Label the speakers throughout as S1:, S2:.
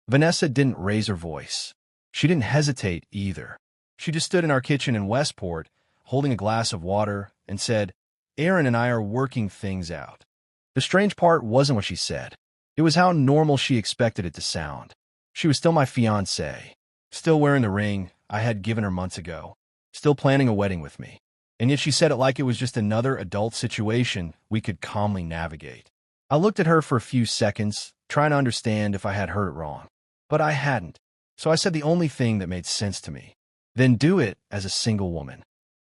S1: Vanessa didn't raise her voice. She didn't hesitate either. She just stood in our kitchen in Westport, holding a glass of water, and said, "Aaron and I are working things out." The strange part wasn't what she said. It was how normal she expected it to sound. She was still my fiancée, still wearing the ring I had given her months ago, still planning a wedding with me. And yet she said it like it was just another adult situation we could calmly navigate. I looked at her for a few seconds, trying to understand if I had heard it wrong. But I hadn't. So I said the only thing that made sense to me. Then do it as a single woman.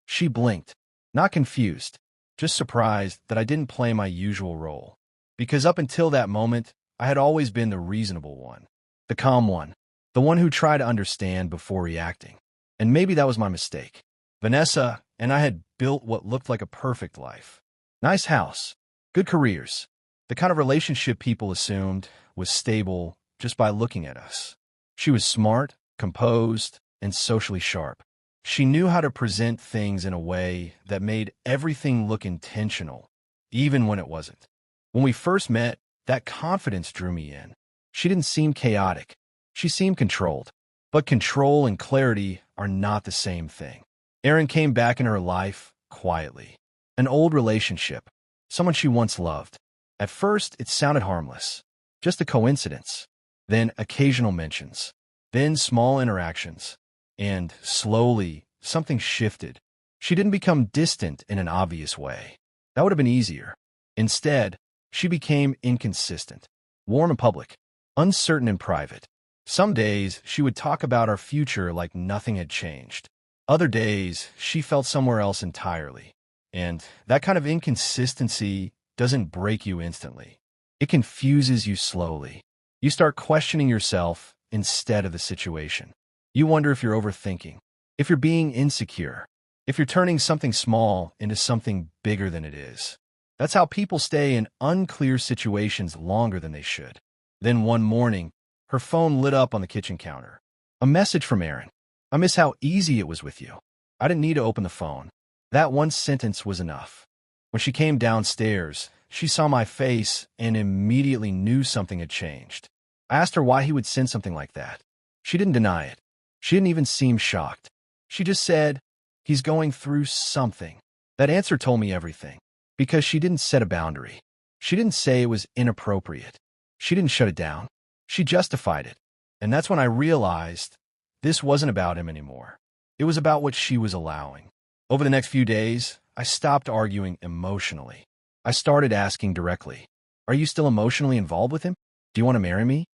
S1: She blinked, not confused, just surprised that I didn't play my usual role. Because up until that moment, I had always been the reasonable one, the calm one, the one who tried to understand before reacting. And maybe that was my mistake. Vanessa and I had built what looked like a perfect life. Nice house, good careers, the kind of relationship people assumed was stable just by looking at us. She was smart, composed, and socially sharp. She knew how to present things in a way that made everything look intentional, even when it wasn't. When we first met, that confidence drew me in. She didn't seem chaotic. She seemed controlled. But control and clarity are not the same thing. Aaron came back in her life quietly. An old relationship, someone she once loved. At first, it sounded harmless, just a coincidence. Then occasional mentions. Then small interactions. And slowly, something shifted. She didn't become distant in an obvious way. That would have been easier. Instead, she became inconsistent, warm in public, uncertain in private. Some days, she would talk about our future like nothing had changed. Other days, she felt somewhere else entirely. And that kind of inconsistency doesn't break you instantly. It confuses you slowly. You start questioning yourself instead of the situation. You wonder if you're overthinking, if you're being insecure, if you're turning something small into something bigger than it is. That's how people stay in unclear situations longer than they should. Then one morning, her phone lit up on the kitchen counter. A message from Aaron. "I miss how easy it was with you." I didn't need to open the phone. That one sentence was enough. When she came downstairs, she saw my face and immediately knew something had changed. I asked her why he would send something like that. She didn't deny it. She didn't even seem shocked. She just said, "He's going through something." That answer told me everything. Because she didn't set a boundary. She didn't say it was inappropriate. She didn't shut it down. She justified it. And that's when I realized this wasn't about him anymore. It was about what she was allowing. Over the next few days, I stopped arguing emotionally. I started asking directly, "Are you still emotionally involved with him? Do you want to marry me?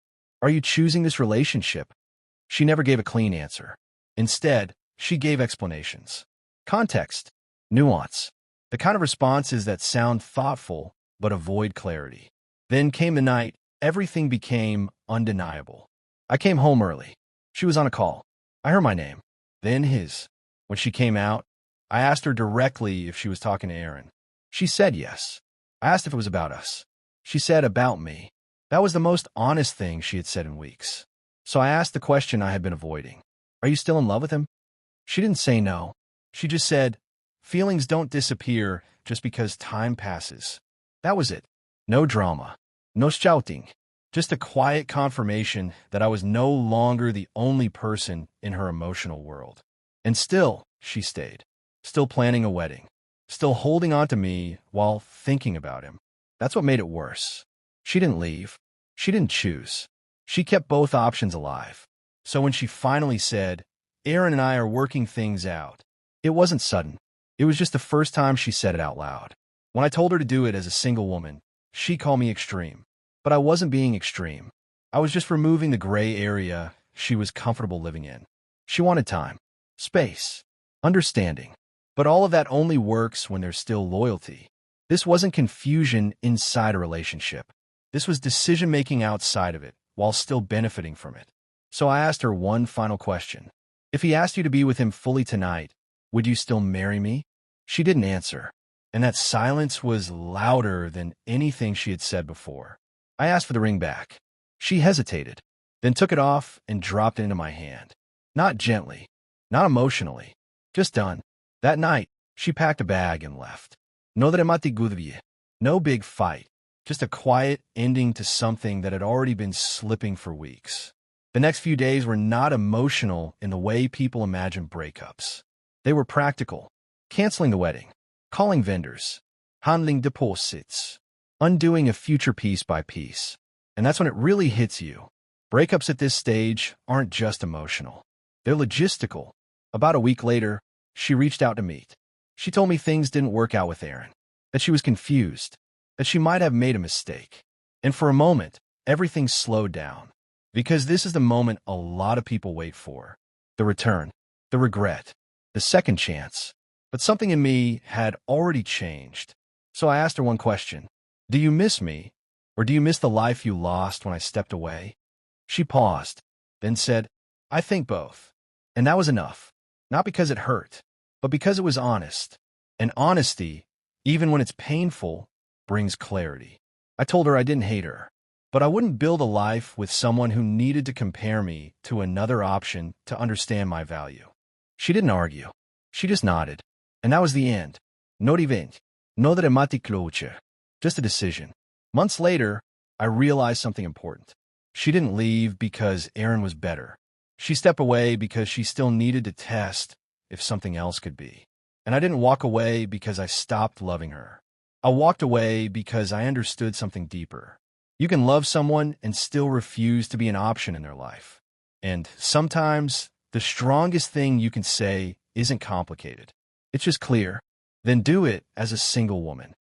S1: Are you choosing this relationship?" She never gave a clean answer. Instead, she gave explanations. Context. Nuance. The kind of responses that sound thoughtful but avoid clarity. Then came the night everything became undeniable. I came home early. She was on a call. I heard my name, then his. When she came out, I asked her directly if she was talking to Aaron. She said yes. I asked if it was about us. She said about me. That was the most honest thing she had said in weeks. So I asked the question I had been avoiding. "Are you still in love with him?" She didn't say no. She just said, "Feelings don't disappear just because time passes." That was it. No drama. No shouting. Just a quiet confirmation that I was no longer the only person in her emotional world. And still, she stayed. Still planning a wedding. Still holding on to me while thinking about him. That's what made it worse. She didn't leave. She didn't choose. She kept both options alive. So when she finally said, "Aaron and I are working things out," it wasn't sudden. It was just the first time she said it out loud. When I told her to do it as a single woman, she called me extreme. But I wasn't being extreme. I was just removing the gray area she was comfortable living in. She wanted time, space, understanding. But all of that only works when there's still loyalty. This wasn't confusion inside a relationship. This was decision-making outside of it, while still benefiting from it. So I asked her one final question. "If he asked you to be with him fully tonight, would you still marry me?" She didn't answer, and that silence was louder than anything she had said before. I asked for the ring back. She hesitated, then took it off and dropped it into my hand. Not gently, not emotionally, just done. That night, she packed a bag and left. No dramatic, no big fight, just a quiet ending to something that had already been slipping for weeks. The next few days were not emotional in the way people imagine breakups. They were practical. Canceling the wedding, calling vendors, handling deposits, undoing a future piece by piece. And that's when it really hits you. Breakups at this stage aren't just emotional. They're logistical. About a week later, she reached out to meet. She told me things didn't work out with Aaron, that she was confused, that she might have made a mistake. And for a moment, everything slowed down. Because this is the moment a lot of people wait for. The return, the regret, the second chance. But something in me had already changed. So I asked her one question. Do you miss me? Or do you miss the life you lost when I stepped away? She paused, then said, I think both. And that was enough. Not because it hurt, but because it was honest. And honesty, even when it's painful, brings clarity. I told her I didn't hate her, but I wouldn't build a life with someone who needed to compare me to another option to understand my value. She didn't argue. She just nodded. And that was the end. Not event. No dramatic, just a decision. Months later, I realized something important. She didn't leave because Aaron was better. She stepped away because she still needed to test if something else could be. And I didn't walk away because I stopped loving her. I walked away because I understood something deeper. You can love someone and still refuse to be an option in their life. And sometimes the strongest thing you can say isn't complicated. It's just clear. Then do it as a single woman.